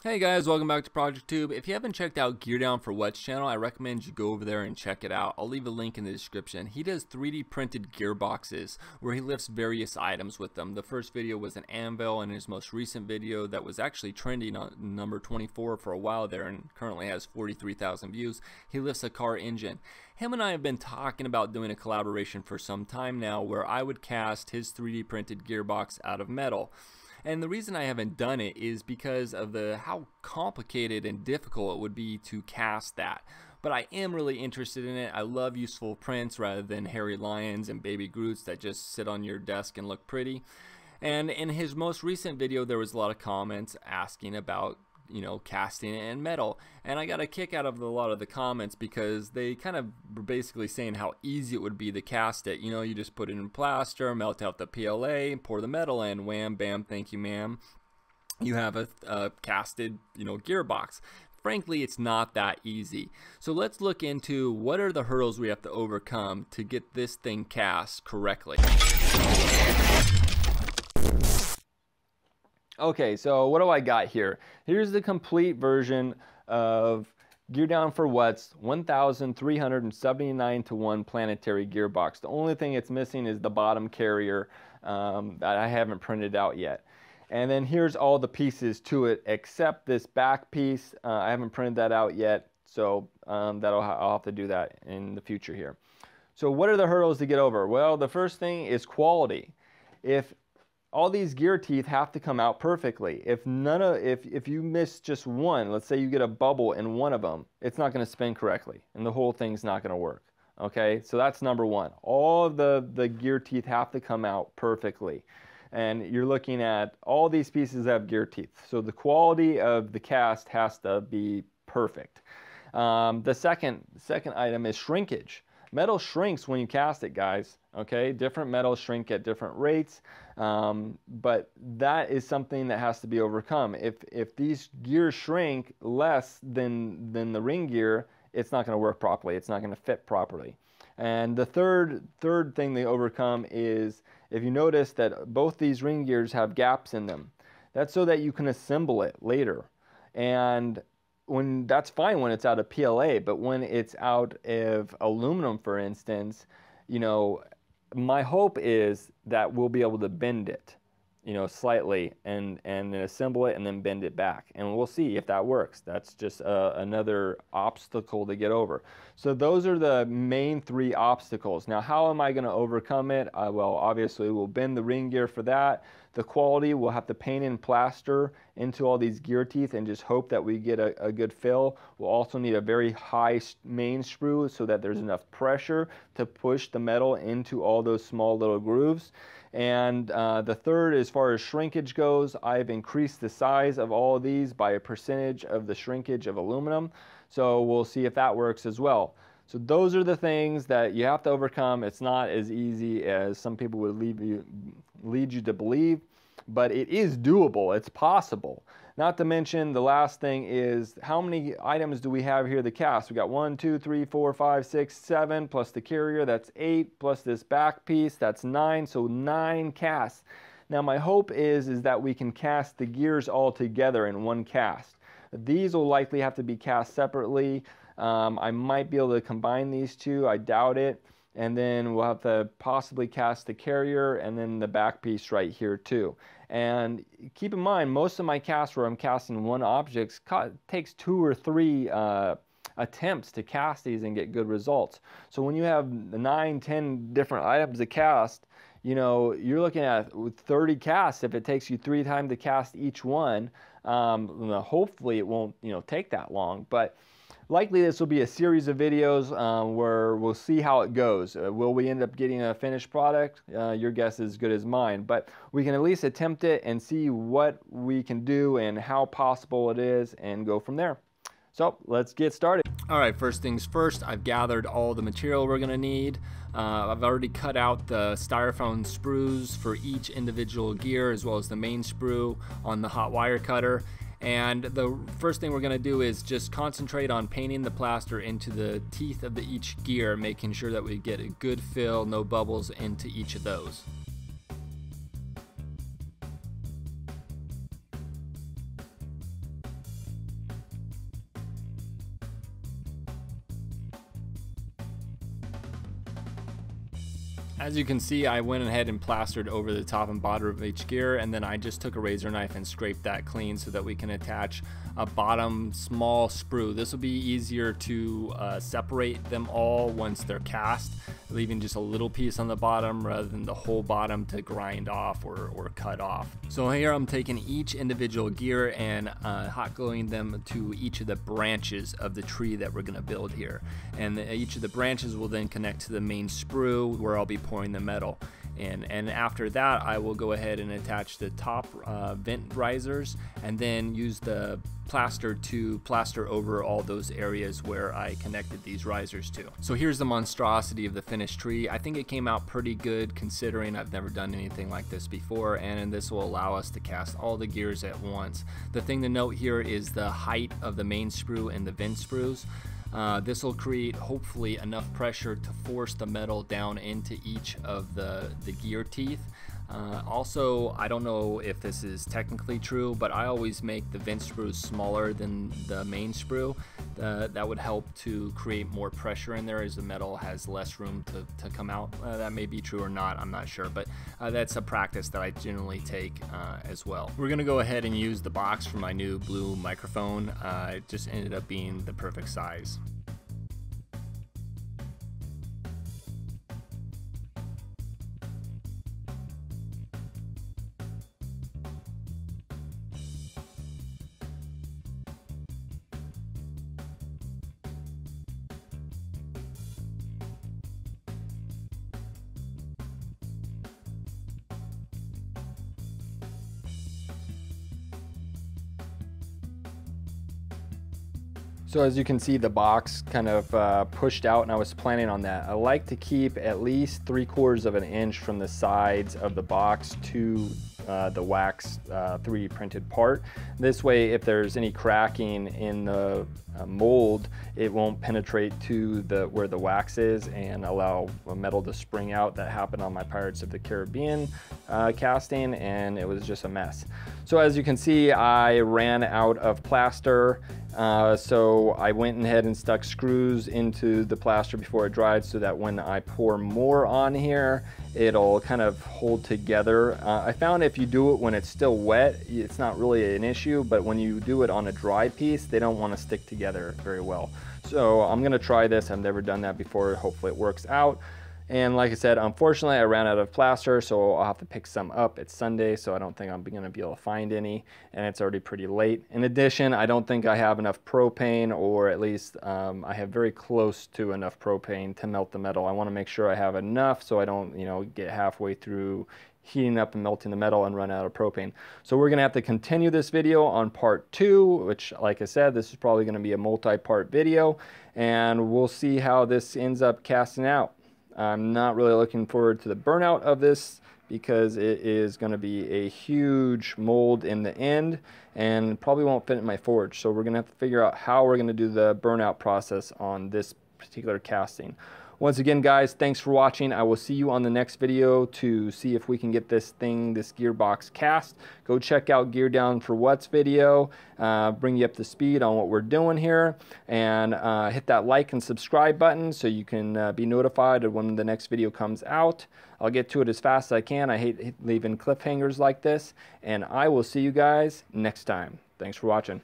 Hey guys, welcome back to ProjectTube. If you haven't checked out Gear Down for What's channel, I recommend you go over there and check it out. I'll leave a link in the description. He does 3D printed gearboxes where he lifts various items with them. The first video was an anvil, and his most recent video that was actually trending on number 24 for a while there and currently has 43,000 views, he lifts a car engine. Him and I have been talking about doing a collaboration for some time now where I would cast his 3D printed gearbox out of metal. And the reason I haven't done it is because of how complicated and difficult it would be to cast that. But I am really interested in it. I love useful prints rather than hairy lions and baby Groots that just sit on your desk and look pretty. And in his most recent video, there was a lot of comments asking about, casting it in metal, and I got a kick out of a lot of the comments because they kind of were basically saying how easy it would be to cast it. You just put it in plaster, melt out the PLA, pour the metal in, wham, bam, thank you, ma'am. You have a casted, gearbox. Frankly, it's not that easy. So let's look into what are the hurdles we have to overcome to get this thing cast correctly. Okay, so what do I got here? Here's the complete version of Gear Down for What's 1,379 to 1 Planetary Gearbox. The only thing it's missing is the bottom carrier that I haven't printed out yet. And then here's all the pieces to it except this back piece. I haven't printed that out yet, so I'll have to do that in the future here. So what are the hurdles to get over? Well, the first thing is quality. If all these gear teeth have to come out perfectly. If you miss just one, let's say you get a bubble in one of them, it's not going to spin correctly, and the whole thing's not going to work. Okay, so that's number one. All of the gear teeth have to come out perfectly, and you're looking at all these pieces have gear teeth. So the quality of the cast has to be perfect. The second item is shrinkage. Metal shrinks when you cast it, guys. Okay, different metals shrink at different rates, but that is something that has to be overcome. If these gears shrink less than the ring gear, it's not going to work properly. It's not going to fit properly. And the third thing they overcome is, if you notice that both these ring gears have gaps in them, that's so that you can assemble it later. And that's fine when it's out of PLA, but when it's out of aluminum, for instance, my hope is that we'll be able to bend it, slightly and then assemble it and then bend it back. And we'll see if that works. That's just another obstacle to get over. So those are the main three obstacles. Now, how am I going to overcome it? Well, obviously, we'll bend the ring gear for that. The quality, we'll have to paint in plaster into all these gear teeth and just hope that we get a good fill. We'll also need a very high main screw so that there's enough pressure to push the metal into all those small little grooves. And the third, as far as shrinkage goes, I've increased the size of all of these by a percentage of the shrinkage of aluminum. So we'll see if that works as well. So those are the things that you have to overcome. It's not as easy as some people would lead you to believe, but it is doable. It's possible. Not to mention, the last thing is, how many items do we have here to cast? We got 1, 2, 3, 4, 5, 6, 7, plus the carrier, that's 8, plus this back piece, that's 9, so 9 casts. Now my hope is that we can cast the gears all together in one cast. These will likely have to be cast separately. I might be able to combine these two, I doubt it. And then we'll have to possibly cast the carrier and then the back piece right here too. And keep in mind, most of my casts where I'm casting one object takes 2 or 3 attempts to cast these and get good results. So when you have 9, 10 different items to cast, you're looking at 30 casts. If it takes you 3 times to cast each one, hopefully it won't take that long. But likely this will be a series of videos where we'll see how it goes. Will we end up getting a finished product? Your guess is as good as mine, but we can at least attempt it and see what we can do and how possible it is and go from there. So let's get started. All right, first things first, I've gathered all the material we're gonna need. I've already cut out the styrofoam sprues for each individual gear as well as the main sprue on the hot wire cutter. And the first thing we're going to do is just concentrate on painting the plaster into the teeth of each gear, making sure that we get a good fill, no bubbles into each of those. As you can see, I went ahead and plastered over the top and bottom of each gear, and then I just took a razor knife and scraped that clean so that we can attach a bottom small sprue. This will be easier to separate them all once they're cast, leaving just a little piece on the bottom rather than the whole bottom to grind off or cut off. So here I'm taking each individual gear and hot gluing them to each of the branches of the tree that we're going to build here. And each of the branches will then connect to the main sprue where I'll be pouring the metal. And after that, I will go ahead and attach the top vent risers and then use the plaster to plaster over all those areas where I connected these risers to. So here's the monstrosity of the finished tree. I think it came out pretty good considering I've never done anything like this before, and this will allow us to cast all the gears at once. The thing to note here is the height of the main sprue and the vent sprues. This will create hopefully enough pressure to force the metal down into each of the gear teeth. Also, I don't know if this is technically true, but I always make the vent sprues smaller than the main sprue. That would help to create more pressure in there as the metal has less room to come out. That may be true or not, I'm not sure, but that's a practice that I generally take as well. We're gonna go ahead and use the box for my new blue microphone. It just ended up being the perfect size. So as you can see, the box kind of pushed out, and I was planning on that. I like to keep at least 3/4 of an inch from the sides of the box to the wax 3D printed part. This way, if there's any cracking in the mold, it won't penetrate to where the wax is and allow metal to spring out. That happened on my Pirates of the Caribbean casting, and it was just a mess. So as you can see, I ran out of plaster. So I went ahead and stuck screws into the plaster before it dried so that when I pour more on here, it'll kind of hold together. I found if you do it when it's still wet, it's not really an issue, but when you do it on a dry piece, they don't want to stick together very well. So I'm gonna try this. I've never done that before. Hopefully it works out. And like I said, unfortunately, I ran out of plaster, so I'll have to pick some up. It's Sunday, so I don't think I'm going to be able to find any, and it's already pretty late. In addition, I don't think I have enough propane, or at least I have very close to enough propane to melt the metal. I want to make sure I have enough so I don't, get halfway through heating up and melting the metal and run out of propane. So we're going to have to continue this video on part 2, which, like I said, this is probably going to be a multi-part video, and we'll see how this ends up casting out. I'm not really looking forward to the burnout of this because it is going to be a huge mold in the end and probably won't fit in my forge. So we're going to have to figure out how we're going to do the burnout process on this particular casting. Once again, guys, thanks for watching. I will see you on the next video to see if we can get this gearbox cast. Go check out Gear Down for What's video, bring you up to speed on what we're doing here, and hit that like and subscribe button so you can be notified of when the next video comes out. I'll get to it as fast as I can. I hate leaving cliffhangers like this, and I will see you guys next time. Thanks for watching.